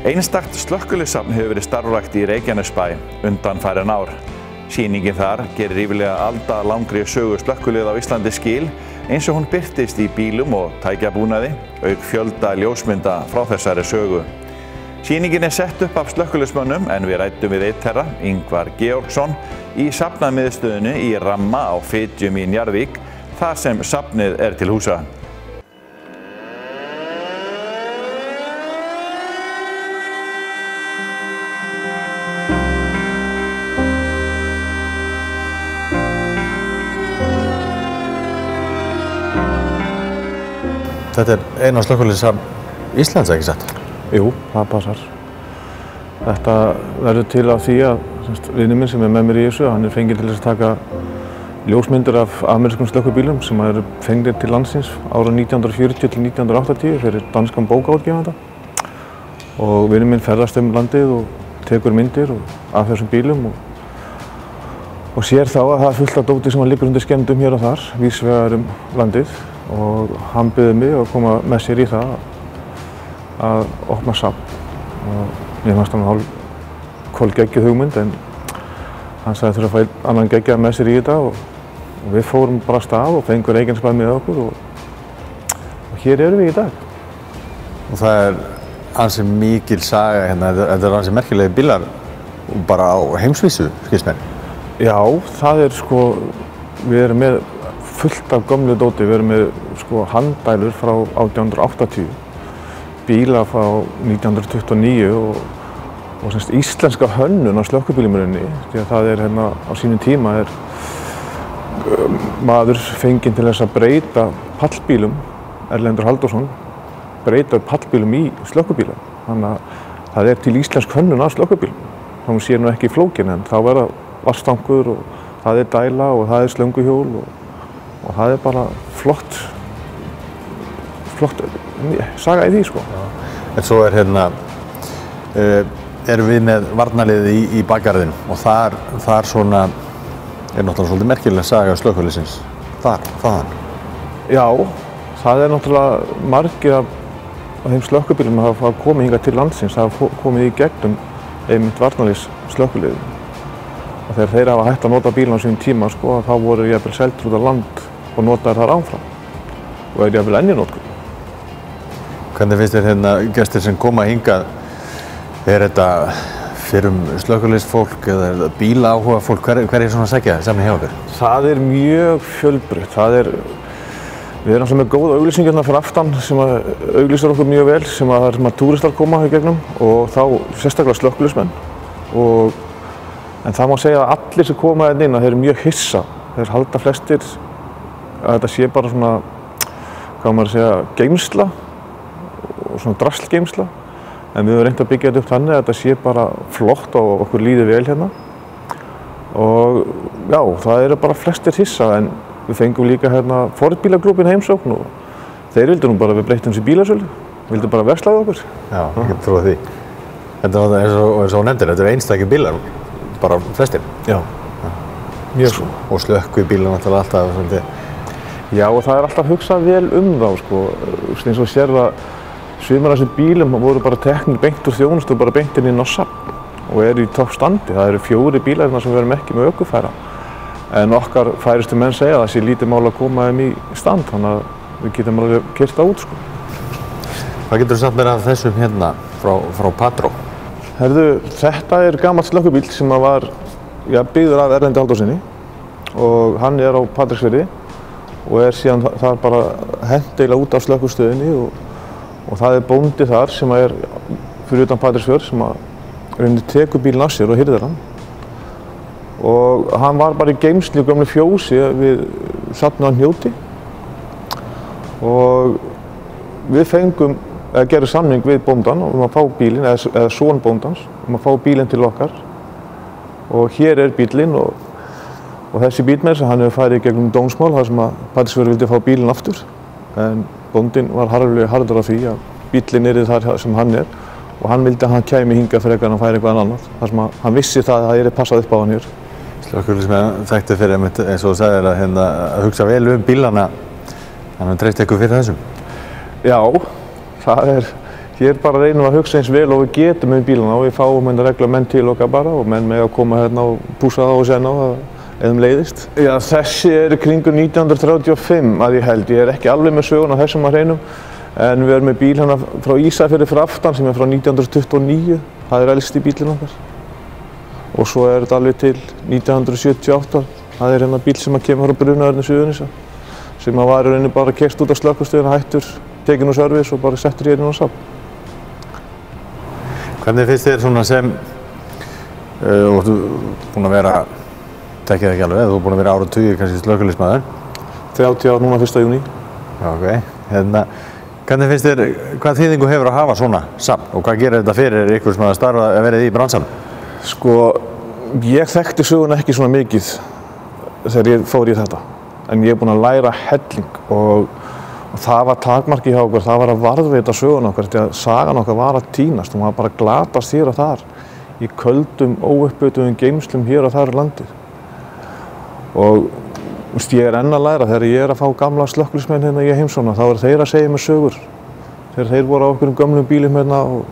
Einstakt slökkviliðssafn hefur verið starfrækt í Reykjanesbæ undanfarin ár. Sýningin þar gerir ríflega aldalangri sögu slökkviliða á Íslandi skil eins og hún birtist í bílum og tækjabúnaði, auk fjölda ljósmynda frá þessari sögu. Sýningin sett upp af slökkviliðsmönnum en við ræddum við einn þeirra, Ingvar Georgsson, í safnamiðstöðinu í Ramma á Fitjum í Njarðvík, þar sem safnið til húsa. Þetta eina slökkviliðssafn Íslands, ekki satt? Jú, það passar. Þetta verður til af því að vinur minn sem með mér í þessu, hann fenginn til þess að taka ljósmyndir af amerískum slökkvibílum sem eru fengnir til landsins ára 1940 til 1980 fyrir danskan bókaútgefanda. Og vinur minn ferðast landið og tekur myndir af þessum bílum og sér þá að það fullt af dóti sem liggur undir skemmdum hér og þar, vísvegar landið. Og hann bauð mig að koma með sér í það að opna safn. Og mér fannst hann hálf geggjuð hugmynd en hann sagði þurfa að fá einn annan geggjað með sér í þetta og við fórum bara af stað og fengum Reykjanesbæ með okkur og hér erum við í dag. Og það ansi mikil saga hérna, þetta ansi merkilegi bílar bara á heimsvísu, skilst mér. Já, það við erum með fullt af gömlu dóti, við erum með handdælur frá 1880, bíla frá 1929 og íslenska hönnun á slökkvibílum því að það hérna á sínum tíma maður fenginn til þess að breyta pallbílum, Erlendur Halldórsson, breyta pallbílum í slökkvibíla. Þannig að það til íslensk hönnun á slökkvibílum. Það sé nú ekki flókin en þá það varstangur og það dæla og það slönguhjól og það bara flott saga í því, sko. En svo hérna, erum við með varnarliðið í bakgarðinn og þar svona náttúrulega svolítið merkileg saga slökkviliðsins. Þaðan? Já, það náttúrulega margir af þeim slökkvibílum að hafa komið hingað til landsins, það hafa komið í gegnum einmitt varnarliðs slökkviliðið. Og þegar þeir hafa hætt að nota bílana á sínum tíma, þá voru jafnvel seldir út á land og notaðir þar áfram og jafnvel enn í notkun. Hvernig finnst þér hérna gestir sem koma hingað? Þetta fyrrum slökkviliðsfólk eða bílaáhuga fólk? Hver svona sækja saman hjá okkur? Það mjög fjölbreytt. Við erum alltaf með góða auglýsingar hérna fyrir aftan sem auglýsar okkur mjög vel, sem að túristar koma í gegnum og þá sérstaklega slökkviliðsmenn. En það má segja að allir sem koma inn að þeir eru mjög hissa. Þeir halda flestir að þetta sé bara svona, hvað maður segja, geymsla og svona draslgeymsla. En við höfum reynt að byggja þetta upp þannig að þetta sé bara flott og okkur líði vel hérna. Og já, það eru bara flestir hissa en við fengum líka hérna Ford-bílaklúbbinn heimsókn og þeir vildu nú bara við breyttum sér bílasölu, vildu bara verslaði okkur. Já, ég get trúið því. Þetta eins og nefndir, þetta einstakir bílar. Bara flestir? Já, mjög svo. Og slökkvibílar náttúrulega alltaf svolítið. Já, og það alltaf hugsað vel þá, sko. Eins og sér það, sumar af þessum bílum voru bara teknir beint úr þjónustu og bara beint inn á safn og eru í toppstandi. Það eru 4 bílar sem við erum ekki með ökufæra. En okkar færustu menn segja að það sé lítið mál að koma þeim í stand, þannig að við getum alveg keyrt það út, sko. Hvað getur þú sagt mér af þessum hérna frá Patró? Herðu, þetta gamall slökkvibíll sem var byggður af Erlendi Halldórssyni og hann á Patreksfirði og síðan þar bara hent eiginlega út af slökkvistöðinni og það bóndi þar sem fyrir utan Patreksfjörð sem tekur bílinn af sér og hirðir hann. Og hann var bara í geymslu í gömlu fjósi við safnið á Hnjóti og við fengum að gera samning við bóndan að fá bílinn, eða son bóndans, að fá bílinn til okkar. Og hér bílinn og þessi bílmeir sem hann hefur farið í gegnum dómsmál þar sem að Patreksfjörður vildi fá bílinn aftur. En bóndinn var harður af því að bílinn þar sem hann og hann vildi að hann kæmi hingað frekar en að færa eitthvað annað. Þar sem að hann vissi það að það passað upp á hann hér. Slökkviliðsmenn þekktu fyrir eins og þú sagðir að hugsa vel bílana, þannig að treyst ykkur fyrir þessum? Já. Það Hér bara reynum við að hugsa eins vel og við getum með bílana og við fáum reglulega menn til okkar bara og menn með að koma hérna og pússa það og sena á það ef leiðist. Já, þessi kringur 1935 að ég held. Ég ekki alveg með söguna þessum að hreinum en við erum með bíl hérna frá Ísafirði fyrir aftan sem frá 1929. Það elsti bílinn okkar. Og svo þetta alveg til 1978. Það hérna bíl sem kemur frá Brunavarni Suðurnesja sem var í rauninni bara keyrt út á slökkvistöðina, hættur, tekinn úr service og bara settur hérna á safn. Hvernig finnst þér svona sem, þú ert búinn að vera, tekið ekki alveg, þú ert búinn að vera áratugi kannski slökkviliðsmaður? 30 ár núna 1. júní. Já, ok. Hvernig finnst þér, hvað þýðingu hefur að hafa svona safn og hvað gerir þetta fyrir ykkur sem að starfa að verið í bransanum? Sko, ég þekkti söguna ekki svona mikið þegar ég fór í þetta. En ég búinn að læra helling og það var takmarki hjá okkur, það var að varðveita söguna okkar því að sagan okkar var að týnast. Hún var bara að glatast hér og þar í köldum, óuppgötuðum geymslum hér og þar í landið. Og ég enn að læra þegar ég að fá gamla slökkviliðsmenn hérna í heimsókn þá þeir að segja mér sögur. Þegar þeir voru á okkur gömlum bílum hérna og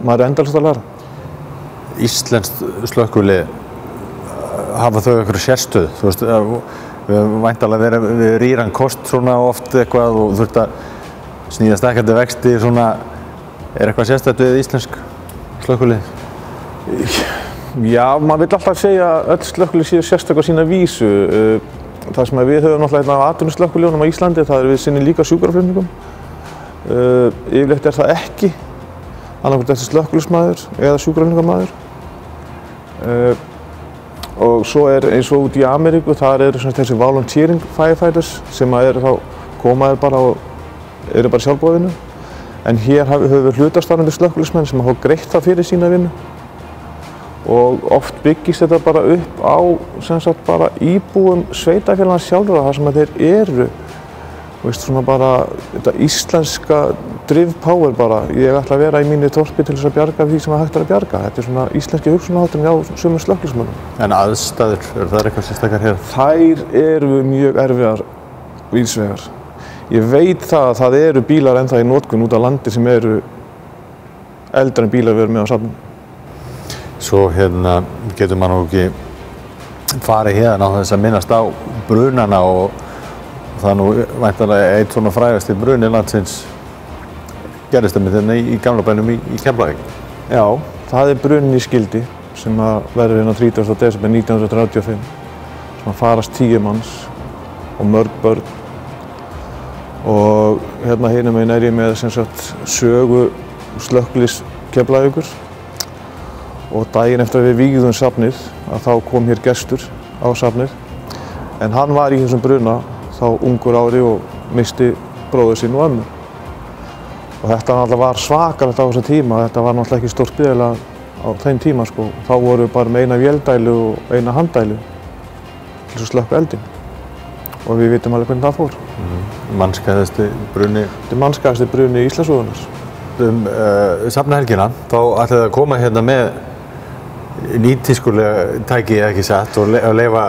maður endalaust að læra. Íslenskt slökkvilið, hafa þau einhverju sérstöðu? Þú veist, væntanlega verið við rýran kost svona oft eitthvað og þurft að sníða stækkandi vexti svona, eitthvað sérstakt við íslensk slökkvilið? Já, maður vill alltaf segja að öll slökkvilið séu sérstök á sína vísu. Það sem við höfum náttúrulega einn af atvinnuslökkviliðunum á Íslandi, það við sinnum líka sjúkraflutningum. Yfirleitt það ekki, annaðhvort eftir slökkviliðsmaður eða sjúkraflutningamaður. Og svo eins og út í Ameríku, þar þessi volunteering firefighters sem þá komaðir bara og eru bara sjálfboðavinnu. En hér höfum við hlutastarfandi slökkviliðsmenn sem hafa greitt það fyrir sína vinnu. Og oft byggist þetta bara upp á bara íbúum sveitarfélaganna sjálfra þar sem þeir eru. Veist, svona bara þetta íslenska drive power bara. Ég ætla að vera í mínu torpi til þess að bjarga því sem hægt að bjarga. Þetta svona íslenski hugsunarhátturinn hjá sumum slökkviliðsmönnum. En aðstæður, það eitthvað sérstakar hér? Þær eru mjög erfiðar víðs vegar. Ég veit að það eru bílar ennþá í notkun út á landi sem eru eldri en bílar við erum með á safninu. Svo getur maður ekki farið hérna á þess að minnast á brunana og það nú væntanlega einn svona frægasti bruni landsins gerist hérna í gamla bænum í Keflavík. Já, það bruninn í Skildi sem verður hérna 30. desember 1935 sem farast 10 manns og mörg börn og hérna hinum megin ég með sögu slökkviliðs Keflavíkur og daginn eftir að við vígðum safnið að þá kom hér gestur á safnið en hann var í þessum bruna þá ungur ári og misti bróður sinn og ömmu. Og þetta náttúrulega var svakalegt á þessum tíma, þetta var náttúrulega ekki stórt bílalag á þeim tíma sko. Þá vorum við bara með eina véldælu og eina handdælu til að slökkva eldinn. Og við vitum alveg hvernig það fór. Mannskæðasti bruni? Þetta er mannskæðasti bruni í Íslandssögunnar. Safnahelgina, þá ætlaði að koma hérna með nýtískulega tæki ekki satt og leyfa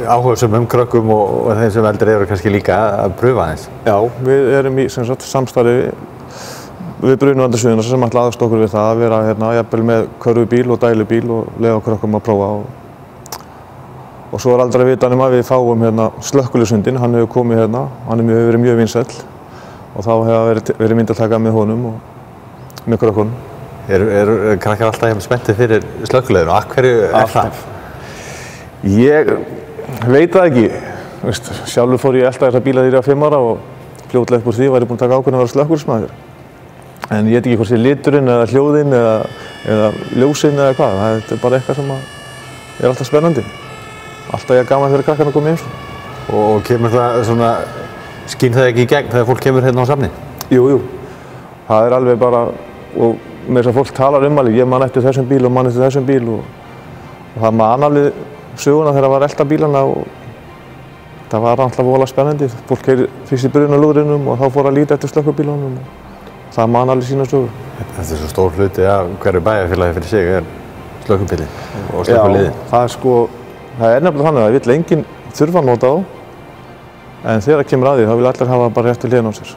áhugasömum krökkum og þeim sem eldri eru kannski líka að pröfa aðeins. Já, við erum í samstarfi við Brunavarnir sem ætla aðstoða okkur við það að vera jafnvel með körfubíl og dælubíl og leyfa krökkum að prófa. Og svo aldrei að vita að við fáum slökkviliðshundinn, hann hefur komið hérna, hann hefur verið mjög vinsæll og þá hefur verið myndataka með honum og með krökkunum. Eru krakkar alltaf spenntið fyrir slökkviliðinu? Af hverju það? Ég veit það ekki. Sjálfur fór ég alltaf þessa bíla þegar ég var 5 ára og fljótlega upp úr því var ég búinn að taka ákvörðun að vera slökkviliðsmaður. En ég veit ekki hvort það liturinn eða hljóðinn eða ljósinn eða hvað. Þetta er bara eitthvað sem er alltaf spennandi. Alltaf ég gaman fyrir krakkarna að koma í heimsókn. Og kemur það svona, skín það ekki í gegn þegar fólk kemur hérna á safnið? Jú. Það er alveg bara, og með þess að fólk talar alveg, ég man eftir þessum bíl og man eftir þessum bíl og það man alveg söguna þegar það var elda bílana og það var alltaf voðalega spennandi. Fólk er fyrst í brunalúðrinum og þá fór að líta eftir slökkvibílunum og það man alveg sína sögu. Þetta er svo stór hluti af hverju bæjarfélagi fyrir sig er slökkvibílinn og slökkviliðið. Já, það er nefnilega þannig að það vill enginn þurfa að nota á en þegar það kemur að því þá vil allir hafa bara rétt við hliðina á sér.